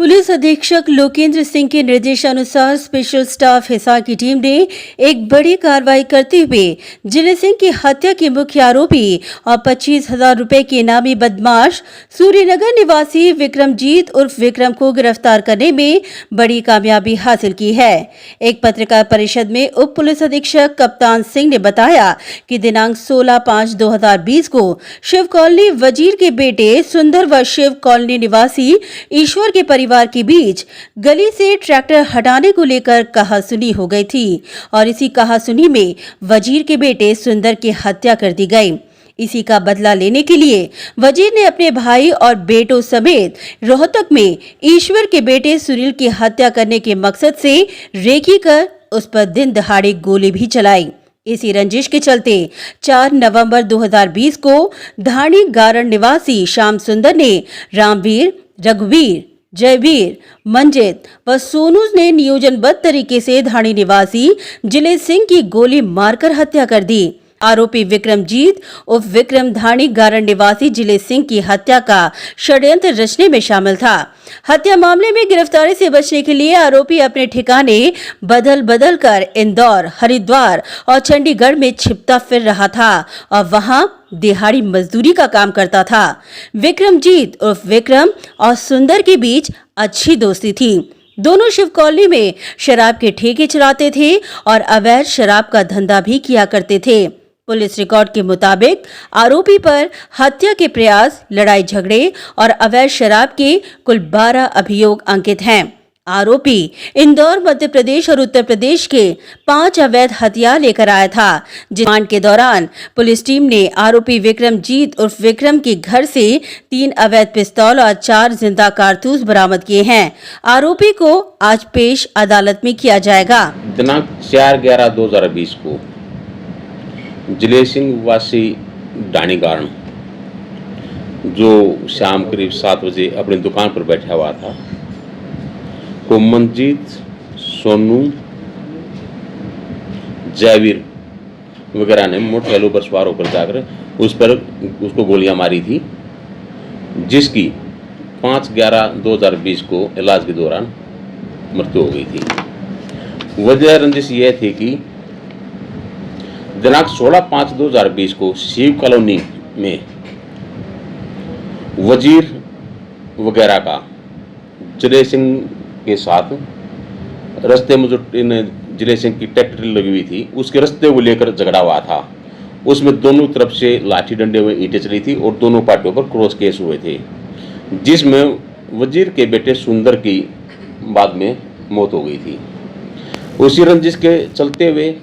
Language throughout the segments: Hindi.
पुलिस अधीक्षक लोकेंद्र सिंह के निर्देशानुसार स्पेशल स्टाफ हिसार की टीम ने एक बड़ी कार्रवाई करते हुए जिले सिंह की हत्या के मुख्य आरोपी और 25,000 रुपए के इनामी बदमाश सूर्यनगर निवासी विक्रमजीत उर्फ विक्रम को गिरफ्तार करने में बड़ी कामयाबी हासिल की है। एक पत्रकार परिषद में उप पुलिस अधीक्षक कप्तान सिंह ने बताया कि दिनांक 16/5/2020 को शिव कॉलोनी वजीर के बेटे सुंदर व शिव कॉलोनी निवासी ईश्वर के परिवार के बीच गली से ट्रैक्टर हटाने को लेकर कहासुनी हो गई थी और इसी कहासुनी में वजीर के बेटे सुंदर की हत्या कर दी गई। इसी का बदला लेने के लिए वजीर ने अपने भाई और बेटों समेत रोहतक में ईश्वर के बेटे सुनील की हत्या करने के मकसद से रेकी कर उस पर दिन दहाड़े गोली भी चलाई। इसी रंजिश के चलते 4 नवंबर 2020 को धाणी गारण निवासी श्याम सुंदर ने रामवीर, रघुवीर, जयवीर, मंजित व सोनू ने नियोजनबद्ध तरीके से धाणी निवासी जिले सिंह की गोली मारकर हत्या कर दी। आरोपी विक्रमजीत उर्फ विक्रम धाणी गारण निवासी जिले सिंह की हत्या का षड्यंत्र रचने में शामिल था। हत्या मामले में गिरफ्तारी से बचने के लिए आरोपी अपने ठिकाने बदल बदल कर इंदौर, हरिद्वार और चंडीगढ़ में छिपता फिर रहा था और वहां दिहाड़ी मजदूरी का काम करता था। विक्रमजीत उर्फ विक्रम और सुंदर के बीच अच्छी दोस्ती थी। दोनों शिव कॉलोनी में शराब के ठेके चलाते थे और अवैध शराब का धंधा भी किया करते थे। पुलिस रिकॉर्ड के मुताबिक आरोपी पर हत्या के प्रयास, लड़ाई झगड़े और अवैध शराब के कुल 12 अभियोग अंकित हैं। आरोपी इंदौर, मध्य प्रदेश और उत्तर प्रदेश के 5 अवैध हथियार लेकर आया था। रिमांड के दौरान पुलिस टीम ने आरोपी विक्रमजीत उर्फ विक्रम के घर से 3 अवैध पिस्तौल और 4 जिंदा कारतूस बरामद किए हैं। आरोपी को आज पेश अदालत में किया जाएगा। दिनांक 4/11/2020 को जिले सिंह वासी डाणी गारण, जो शाम करीब 7 बजे अपनी दुकान पर बैठा हुआ था, को मंजीत, सोनू, जयवीर वगैरह ने मोटरसाइकिल पर सवार होकर जाकर उसको गोलियां मारी थी, जिसकी 5/11/2020 को इलाज के दौरान मृत्यु हो गई थी। वजह रंजिश यह थी कि दिनांक 16/5/2020 को शिव कॉलोनी में वजीर वगैरह का जिले सिंह के साथ रास्ते में जो जिले सिंह की ट्रैक्टर लगी हुई थी, उसके रास्ते को लेकर झगड़ा हुआ था। उसमें दोनों तरफ से लाठी डंडे में ईंटें चली थी और दोनों पार्टियों पर क्रॉस केस हुए थे, जिसमें वजीर के बेटे सुंदर की बाद में मौत हो गई थी। उसी रंजिश के चलते हुए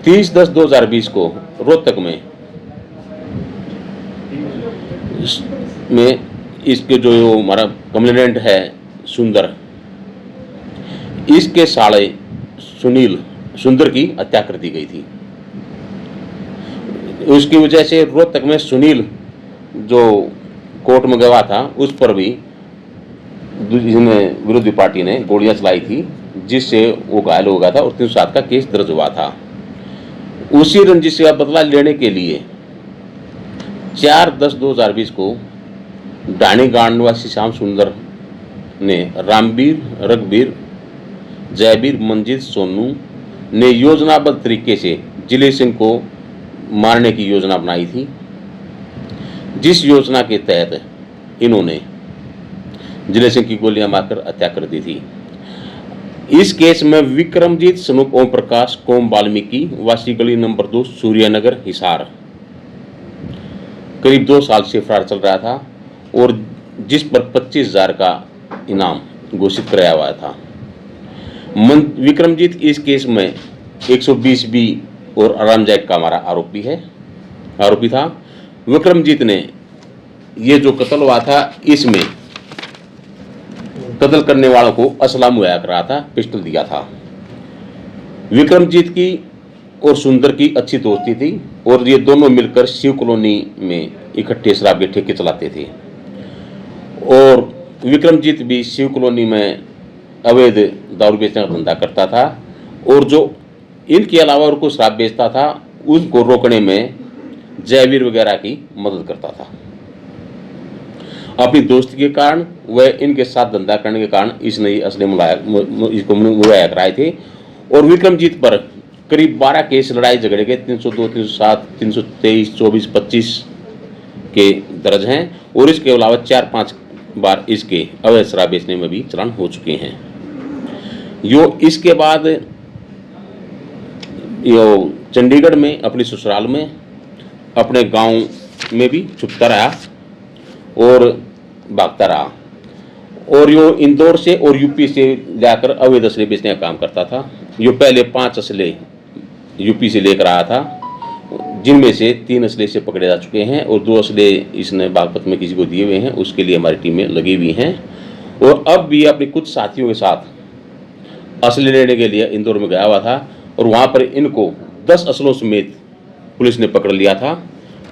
30/10/2020 को रोहतक में इसके जो हमारा कंप्लेनेंट है सुंदर, इसके साले सुंदर की हत्या कर दी गई थी। उसकी वजह से रोहतक में सुनील जो कोर्ट में गवाह था, उस पर भी विरोधी पार्टी ने गोलियां चलाई थी, जिससे वो घायल हो गया था और 307 का केस दर्ज हुआ था। उसी रंजिश का बदला लेने के लिए 4/10/2020 को डाणी गांव निवासी श्याम सुंदर ने रामवीर, रघुवीर, जयवीर, मंजित, सोनू ने योजनाबद्ध तरीके से जिले सिंह को मारने की योजना बनाई थी, जिस योजना के तहत इन्होंने जिले सिंह की गोलियां मारकर हत्या कर दी थी। इस केस में विक्रमजीत सनुप ओम प्रकाश कोम वाल्मीकि वासी गली नंबर 2 सूर्यनगर हिसार करीब 2 साल से फरार चल रहा था और जिस पर 25,000 का इनाम घोषित कराया हुआ था। विक्रमजीत इस केस में 120B और आरामजा एक्ट का हमारा आरोपी था। विक्रमजीत ने ये जो कत्ल हुआ था, इसमें कत्ल करने वालों को असला मुहैया कर रहा था, पिस्टल दिया था। विक्रमजीत की और सुंदर की अच्छी दोस्ती थी और ये दोनों मिलकर शिव कॉलोनी में इकट्ठे शराब के ठेके चलाते थे और विक्रमजीत भी शिव कॉलोनी में अवैध दारू बेचने का धंधा करता था और जो इनके अलावा और को शराब बेचता था, उसको रोकने में जयवीर वगैरह की मदद करता था। अपनी दोस्ती के कारण व इनके साथ धंधा करने के कारण इसने ये असले इसको मुहैया कराए थे। और विक्रमजीत पर करीब 12 केस लड़ाई झगड़े के 302, 307, 323, 24, 25 के दर्ज हैं और इसके अलावा 4-5 बार इसके अवैध शराब बेचने में भी चालान हो चुके हैं। यो इसके बाद यो चंडीगढ़ में अपनी ससुराल में अपने गांव में भी छुपता रहा और भागता रहा और यो इंदौर से और यूपी से जाकर अवैध असले बेचने का काम करता था। यो पहले 5 असले यूपी से लेकर आया था, जिनमें से 3 असले से पकड़े जा चुके हैं और 2 असले इसने बागपत में किसी को दिए हुए हैं, उसके लिए हमारी टीमें लगी हुई हैं। और अब भी अपने कुछ साथियों के साथ असले लेने के लिए इंदौर में गया हुआ था और वहाँ पर इनको 10 असलों समेत पुलिस ने पकड़ लिया था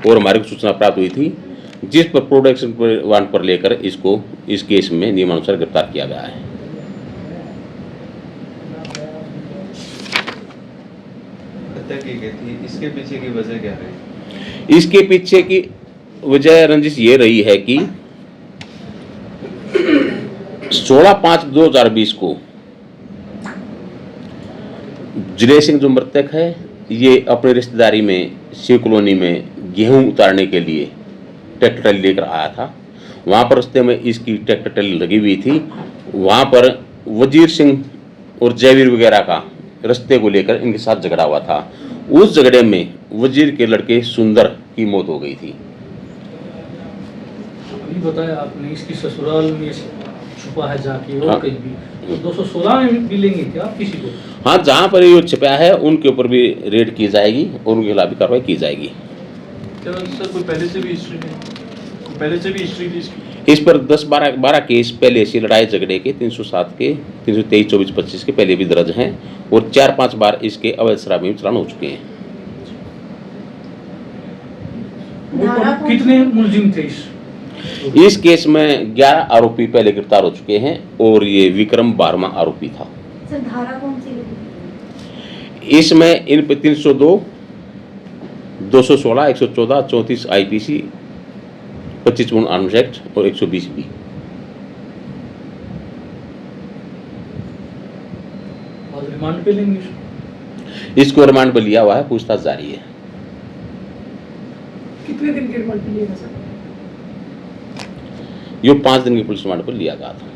और हमारे को सूचना प्राप्त हुई थी, जिस पर प्रोडक्शन वारंट पर लेकर इसको इस केस में नियमानुसार गिरफ्तार किया गया है। हत्या की गई थी, इसके पीछे की वजह क्या रही? इसके पीछे की वजह रंजिश ये रही है कि 16/5/2020 को जिले सिंह जो मृतक है ये अपने रिश्तेदारी में शिव कॉलोनी में गेहूं उतारने के लिए ट्रैक्टर ट्रैली लेकर आया था। वहाँ पर रास्ते में इसकी ट्रैक्टर ट्रैली लगी हुई थी। वहाँ पर वजीर सिंह और जयवीर वगैरह का रास्ते को लेकर इनके साथ झगड़ा हुआ था। उस झगड़े में वजीर के लड़के सुंदर की मौत हो गई थी। अभी बताया आपने इसकी ससुराल में छुपा है जाके और हाँ। कहीं भी, तो 216 में भी लेंगे क्या आप किसी को? हाँ, जहाँ पर ये छिपा है उनके ऊपर भी रेड की जाएगी और उनके खिलाफ भी कार्रवाई की जाएगी। क्या सर कोई पहले से भी हिस्ट्री थी इसकी? इस पर 10-12 केस पहले से लड़ाई झगड़े के 307 के 323, 24, 25 के पहले भी दर्ज हैं और 4-5 बार इसके अवैध शराब में चालान हो चुके हैं। कितने मुलजिम थे इस केस में 11 आरोपी पहले गिरफ्तार हो चुके हैं और ये विक्रम 12वां आरोपी था। सर धारा कौन सी लगी? इसमें इन पे 302, 216, 114, 34 IPC, 25 आर्म्स एक्ट और 120 बी। और रिमांड पे लेंगे? इसको रिमांड पर लिया हुआ है, पूछताछ जारी है। कितने दिन के रिमांड पे लिया सर? ये 5 दिन की पुलिस रिमांड पर लिया गया था।